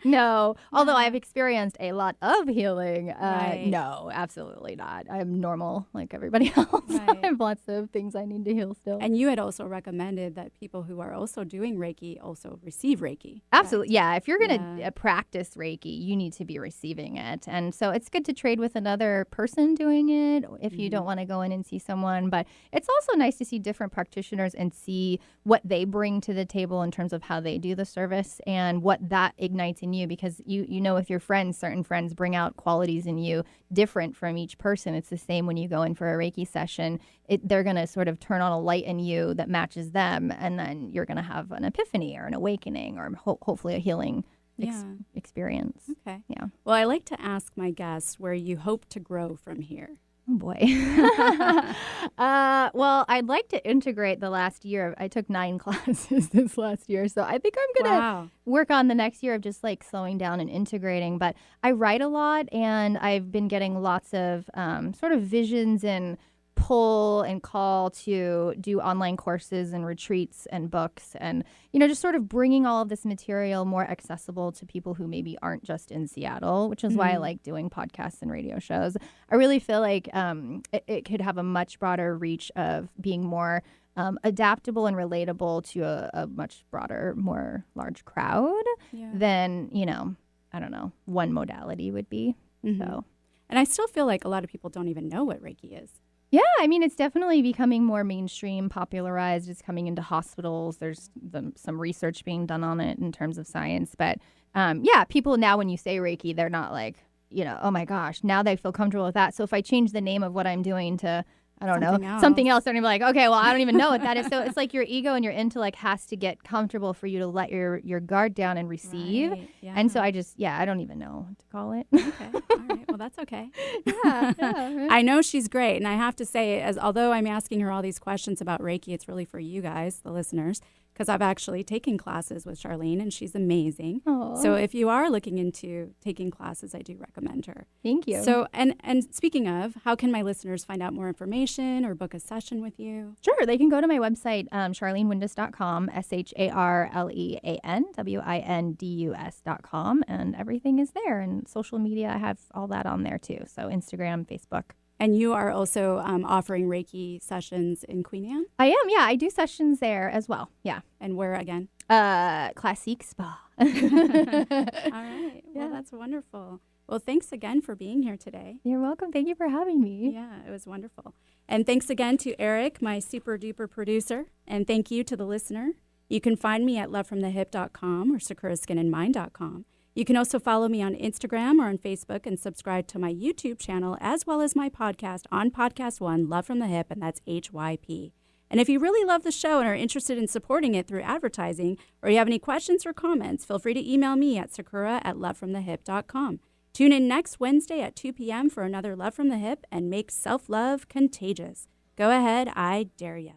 No. Although I've experienced a lot of healing, Right. no, absolutely not. I'm normal like everybody else. Right. I have lots of things I need to heal still. And you had also recommended that people who are also doing Reiki also receive Reiki. Absolutely. Yeah. If you're going to practice Reiki, you need to be receiving it. And so it's good to trade with another person doing it if you don't want to go in and see someone. But it's also nice to see different practitioners and see what they bring to the table in terms of how they do the service and what that ignites in you, because you know with your friends, certain friends bring out qualities in you different from each person. It's the same when you go in for a Reiki session. They're going to sort of turn on a light in you that matches them, and then you're going to have an epiphany or an awakening or hopefully a healing experience. Okay. Yeah. Well, I like to ask my guests where you hope to grow from here. Oh, boy. Well, I'd like to integrate the last year. I took 9 classes this last year, so I think I'm going to work on the next year of just like slowing down and integrating. But I write a lot, and I've been getting lots of sort of visions and pull and call to do online courses and retreats and books, and just sort of bringing all of this material more accessible to people who maybe aren't just in Seattle, which is why I like doing podcasts and radio shows. I really feel like it could have a much broader reach of being more adaptable and relatable to a much broader, more large crowd than I don't know, one modality would be. So, and I still feel like a lot of people don't even know what Reiki is. Yeah, I mean, it's definitely becoming more mainstream, popularized. It's coming into hospitals. There's some research being done on it in terms of science. But people now, when you say Reiki, they're not like, oh my gosh, now they feel comfortable with that. So if I change the name of what I'm doing to, I don't know, something else, they're going to be like, okay, well, I don't even know what that is. So it's like your ego and your intellect has to get comfortable for you to let your guard down and receive. Right, And so I don't even know what to call it. Okay. All right. Well, that's okay. Right. I know she's great. And I have to say, although I'm asking her all these questions about Reiki, it's really for you guys, the listeners, because I've actually taken classes with Sharlean, and she's amazing. Aww. So if you are looking into taking classes, I do recommend her. Thank you. So, and speaking of, how can my listeners find out more information or book a session with you? Sure. They can go to my website, SharleanWindus.com, SharleanWindus.com, and everything is there. And social media, I have all that on there too. So Instagram, Facebook. And you are also offering Reiki sessions in Queen Anne? I am, yeah. I do sessions there as well, yeah. And where again? Classique Spa. All right. Well, that's wonderful. Well, thanks again for being here today. You're welcome. Thank you for having me. Yeah, it was wonderful. And thanks again to Eric, my super duper producer. And thank you to the listener. You can find me at lovefromthehip.com or sakuraskinandmind.com. You can also follow me on Instagram or on Facebook and subscribe to my YouTube channel, as well as my podcast on Podcast One, Love from the Hip, and that's HYP. And if you really love the show and are interested in supporting it through advertising, or you have any questions or comments, feel free to email me at sakura@lovefromthehip.com. Tune in next Wednesday at 2 p.m. for another Love from the Hip, and make self-love contagious. Go ahead, I dare ya.